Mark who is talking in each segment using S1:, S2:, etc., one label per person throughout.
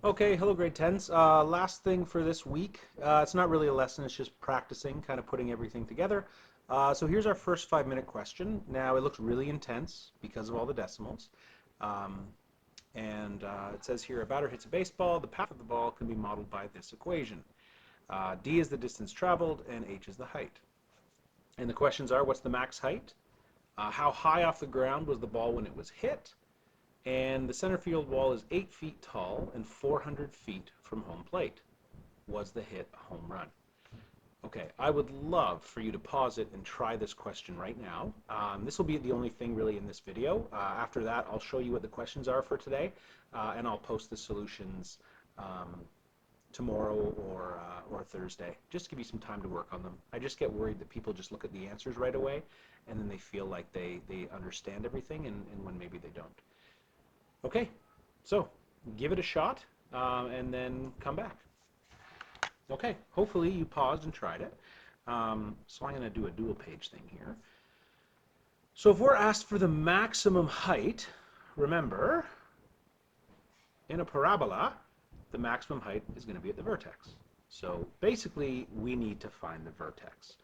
S1: Okay, hello grade 10s. Last thing for this week. It's not really a lesson, it's just practicing, kind of putting everything together. So here's our first 5-minute question. Now it looks really intense because of all the decimals. Um, it says here, a batter hits a baseball, the path of the ball can be modeled by this equation. D is the distance traveled and H is the height. And the questions are, what's the max height? How high off the ground was the ball when it was hit? And the center field wall is 8 feet tall and 400 feet from home plate. Was the hit a home run? Okay, I would love for you to pause it and try this question right now. This will be the only thing really in this video. After that, I'll show you what the questions are for today, and I'll post the solutions tomorrow or Thursday, just to give you some time to work on them. I just get worried that people just look at the answers right away, and then they feel like they understand everything, and when maybe they don't. Okay, so give it a shot and then come back. Okay, hopefully you paused and tried it. So I'm going to do a dual page thing here. So if we're asked for the maximum height, remember, in a parabola, the maximum height is going to be at the vertex. So basically, we need to find the vertex.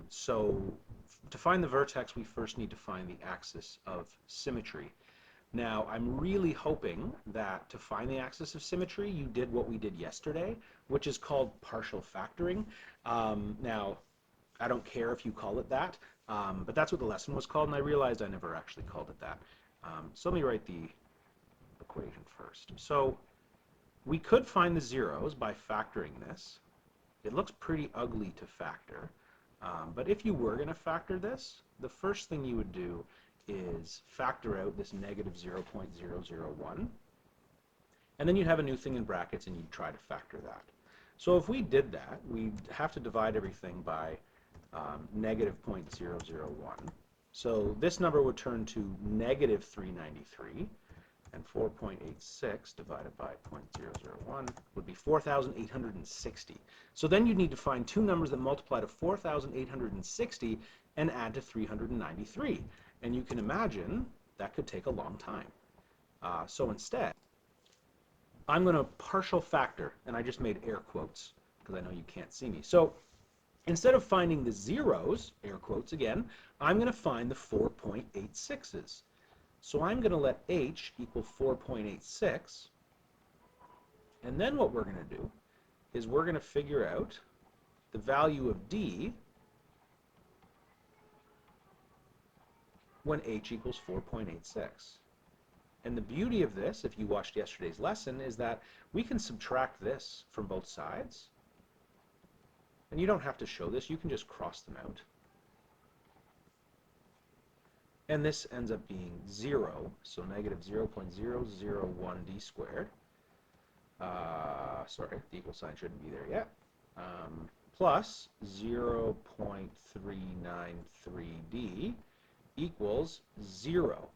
S1: So to find the vertex, we first need to find the axis of symmetry. Now, I'm really hoping that to find the axis of symmetry, you did what we did yesterday, which is called partial factoring. Now, I don't care if you call it that, but that's what the lesson was called, and I realized I never actually called it that. So let me write the equation first. So we could find the zeros by factoring this. It looks pretty ugly to factor, but if you were going to factor this, the first thing you would do is factor out this negative 0.001, and then you'd have a new thing in brackets and you'd try to factor that. So if we did that, we'd have to divide everything by negative 0.001. So this number would turn to negative 393, and 4.86 divided by 0.001 would be 4,860. So then you'd need to find two numbers that multiply to 4,860 and add to 393. And you can imagine that could take a long time. So instead, I'm going to partial factor, and I just made air quotes because I know you can't see me. So instead of finding the zeros, air quotes again, I'm going to find the 4.86s. So I'm going to let h equal 4.86, and then what we're going to do is we're going to figure out the value of d when h equals 4.86. And the beauty of this, if you watched yesterday's lesson, is that we can subtract this from both sides. And you don't have to show this, you can just cross them out. And this ends up being 0, so negative 0.001d squared. Sorry, the equal sign shouldn't be there yet. Plus 0.393d equals 0.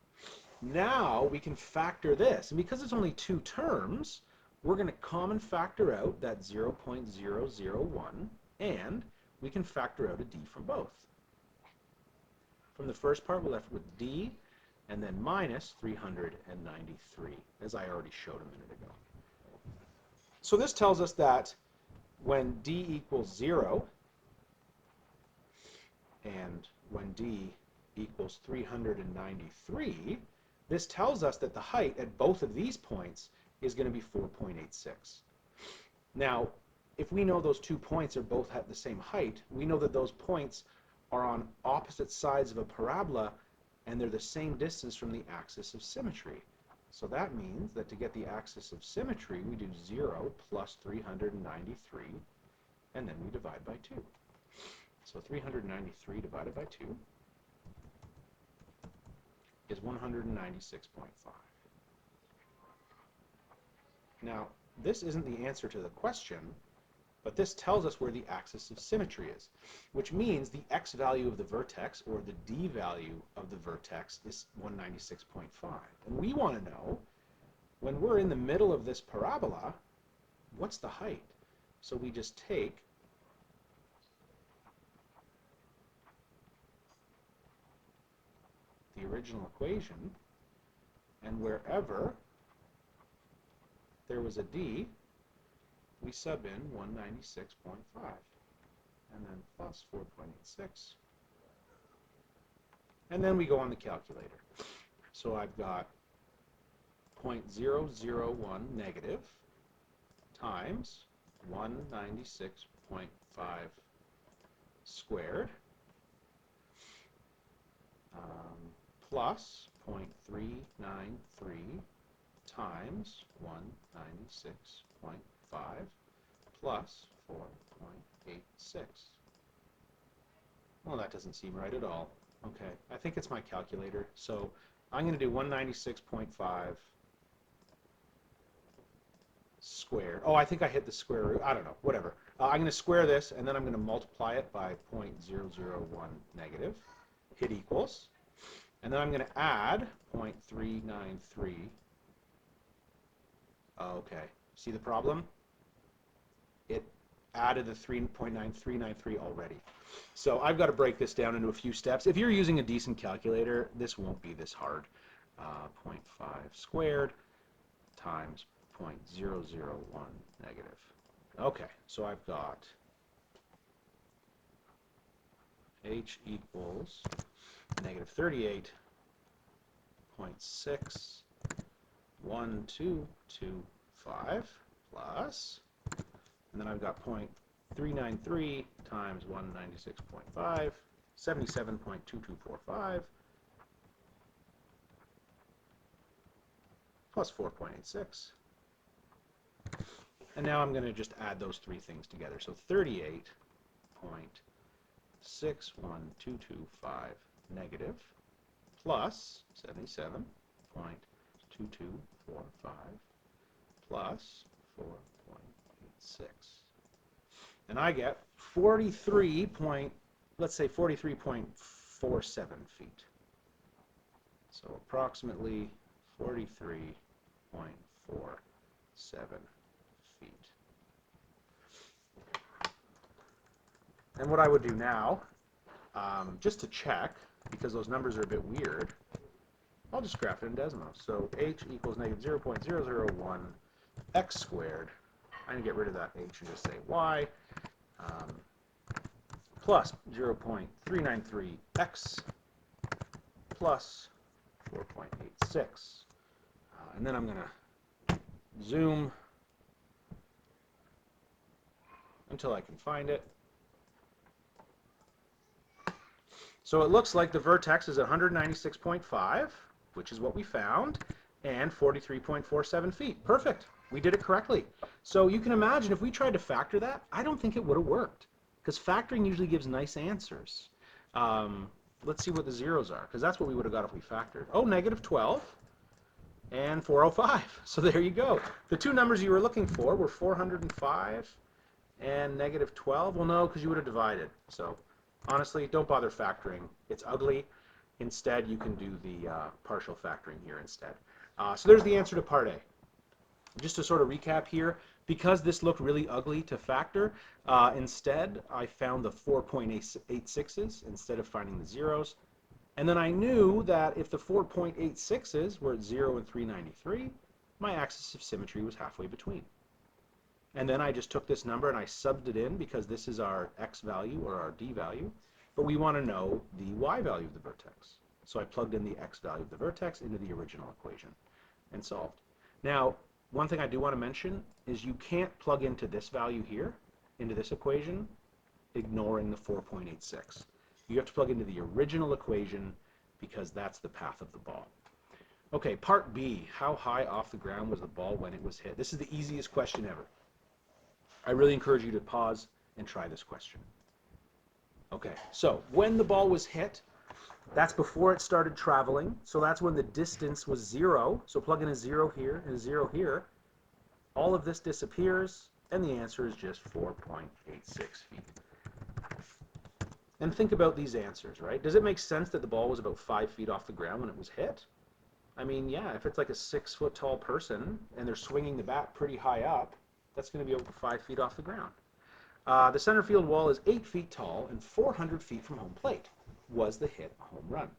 S1: Now we can factor this, and because it's only two terms, we're going to common factor out that 0.001, and we can factor out a d from both. From the first part, we're left with d, and then minus 393, as I already showed a minute ago. So this tells us that when d equals 0, and when d equals 393, this tells us that the height at both of these points is going to be 4.86. Now, if we know those 2 points are both at the same height, we know that those points are on opposite sides of a parabola, and they're the same distance from the axis of symmetry. So that means that to get the axis of symmetry, we do 0 plus 393, and then we divide by 2. So 393 divided by 2 is 196.5. Now, this isn't the answer to the question, but this tells us where the axis of symmetry is, which means the x value of the vertex, or the d value of the vertex, is 196.5. And we want to know, when we're in the middle of this parabola, what's the height? So we just take the original equation, and wherever there was a D, we sub in 196.5, and then plus 4.86, and then we go on the calculator. So I've got 0.001 negative times 196.5 squared plus 0.393 times 196.5 plus 4.86. Well, that doesn't seem right at all. Okay, I think it's my calculator. So I'm going to do 196.5 squared. Oh, I think I hit the square root. I don't know, whatever. I'm going to square this, and then I'm going to multiply it by 0.001 negative. Hit equals. And then I'm going to add 0.393. Okay, see the problem? It added the 3.9393 already. So I've got to break this down into a few steps. If you're using a decent calculator, this won't be this hard. 0.5 squared times 0.001 negative. Okay, so I've got H equals negative 38.61225 plus, and then I've got 0.393 times 196.5, 77.2245 plus 4.86. And now I'm going to just add those three things together. So 38.61225 negative plus 77.2245 plus 4.86. And I get 43.47 feet. So approximately 43.47 feet. And what I would do now, just to check, because those numbers are a bit weird, I'll just graph it in Desmos. So H equals negative 0.001 x squared. I'm going to get rid of that H and just say Y, plus 0.393 x plus 4.86. And then I'm going to zoom until I can find it. So it looks like the vertex is 196.5, which is what we found, and 43.47 feet. Perfect. We did it correctly. So you can imagine if we tried to factor that, I don't think it would have worked, because factoring usually gives nice answers. Let's see what the zeros are, because that's what we would have got if we factored. Oh, negative 12 and 405. So there you go. The two numbers you were looking for were 405 and negative 12. Well, no, because you would have divided. So honestly, don't bother factoring. It's ugly. Instead, you can do the partial factoring here instead. So there's the answer to part A. Just to sort of recap here, because this looked really ugly to factor, instead I found the 4.86s instead of finding the zeros. And then I knew that if the 4.86s were at 0 and 393, my axis of symmetry was halfway between. And then I just took this number and I subbed it in because this is our x value or our d value, but we want to know the y value of the vertex. So I plugged in the x value of the vertex into the original equation and solved. Now, one thing I do want to mention is you can't plug into this value here, into this equation, ignoring the 4.86. You have to plug into the original equation because that's the path of the ball. Okay, part B, how high off the ground was the ball when it was hit? This is the easiest question ever. I really encourage you to pause and try this question. Okay, so when the ball was hit, that's before it started traveling, so that's when the distance was 0. So plug in a 0 here and a 0 here. All of this disappears, and the answer is just 4.86 feet. And think about these answers, right? Does it make sense that the ball was about 5 feet off the ground when it was hit? I mean, yeah, if it's like a 6-foot-tall person and they're swinging the bat pretty high up, that's going to be over 5 feet off the ground. The center field wall is 8 feet tall and 400 feet from home plate. Was the hit a home run?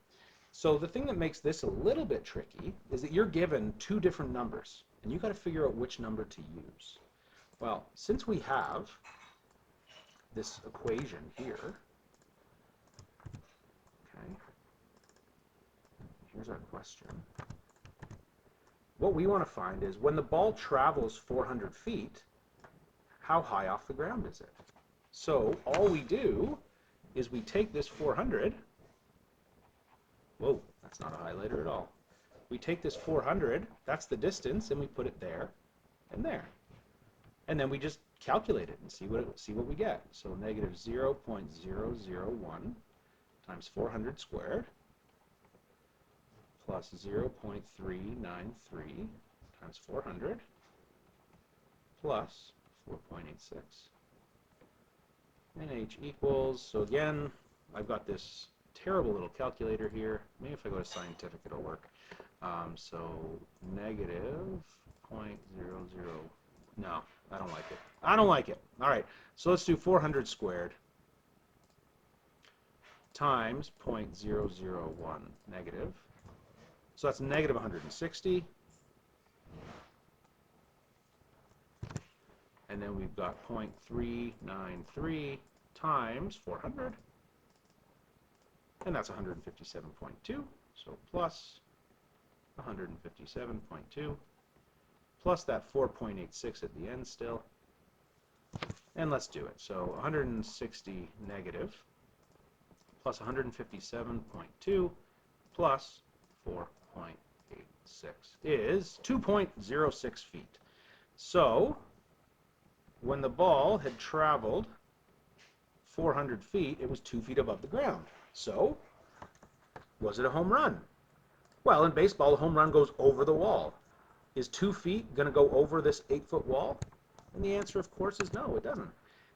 S1: So the thing that makes this a little bit tricky is that you're given two different numbers. And you got to figure out which number to use. Well, since we have this equation here, okay, here's our question. What we want to find is when the ball travels 400 feet, how high off the ground is it? So all we do is we take this 400, whoa, that's not a highlighter at all. We take this 400, that's the distance, and we put it there and there. And then we just calculate it and see what we get. So negative 0.001 times 400 squared plus 0.393 times 400 plus 4.86. And h equals, so again, I've got this terrible little calculator here. Maybe if I go to scientific it'll work. So negative 0.00, no, I don't like it. I don't like it. All right, so let's do 400 squared times 0.001 negative. So that's negative 160. And then we've got 0.393 times 400. And that's 157.2. So plus 157.2 plus that 4.86 at the end still. And let's do it. So 160 negative plus 157.2 plus 4.86 is 2.06 feet. So when the ball had traveled 400 feet, it was 2 feet above the ground. So was it a home run? Well, in baseball, a home run goes over the wall. Is 2 feet going to go over this 8-foot wall? And the answer, of course, is no, it doesn't.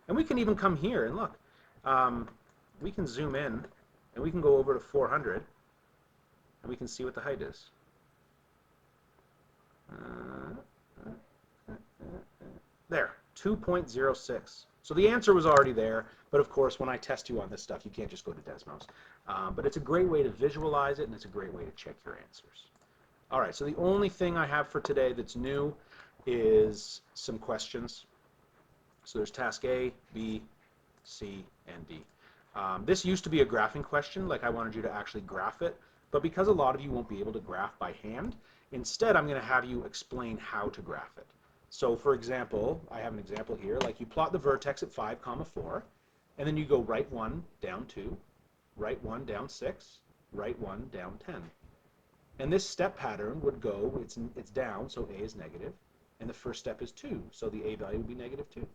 S1: And we can even come here and look. We can zoom in, and we can go over to 400, and we can see what the height is. There, 2.06. So the answer was already there, but of course, when I test you on this stuff, you can't just go to Desmos. But it's a great way to visualize it, and it's a great way to check your answers. All right, so the only thing I have for today that's new is some questions. So there's task A, B, C, and D. This used to be a graphing question, like I wanted you to actually graph it, but because a lot of you won't be able to graph by hand, instead I'm going to have you explain how to graph it. So for example, I have an example here, like you plot the vertex at 5, 4, and then you go right 1, down 2, right 1, down 6, right 1, down 10. And this step pattern would go, it's down, so A is negative, and the first step is 2, so the A value would be negative 2.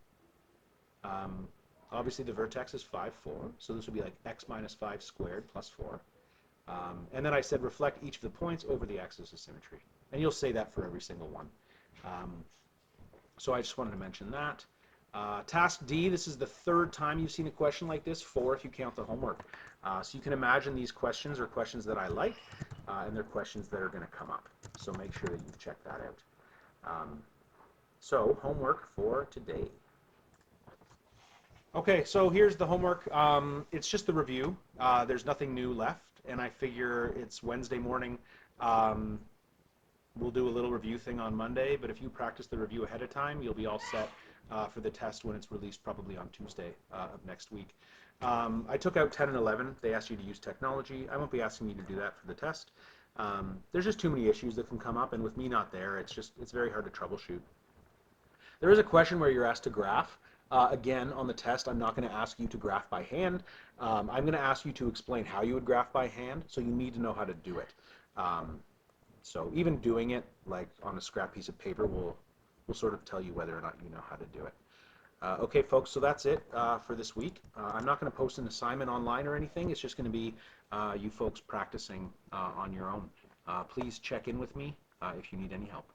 S1: Obviously the vertex is 5, 4, so this would be like x minus 5 squared plus 4. And then I said reflect each of the points over the axis of symmetry. And you'll say that for every single one. So I just wanted to mention that. Task D, this is the 3rd time you've seen a question like this, 4 if you count the homework. So you can imagine these questions are questions that I like, and they're questions that are going to come up. So make sure that you've checked that out. So homework for today. Okay, so here's the homework. It's just the review. There's nothing new left, and I figure it's Wednesday morning. We'll do a little review thing on Monday, but if you practice the review ahead of time, you'll be all set for the test when it's released, probably on Tuesday of next week. I took out 10 and 11. They asked you to use technology. I won't be asking you to do that for the test. There's just too many issues that can come up, and with me not there, it's very hard to troubleshoot. There is a question where you're asked to graph. Again, on the test, I'm not going to ask you to graph by hand. I'm going to ask you to explain how you would graph by hand, so you need to know how to do it. So even doing it like on a scrap piece of paper will sort of tell you whether or not you know how to do it. Okay, folks, so that's it for this week. I'm not going to post an assignment online or anything. It's just going to be you folks practicing on your own. Please check in with me if you need any help.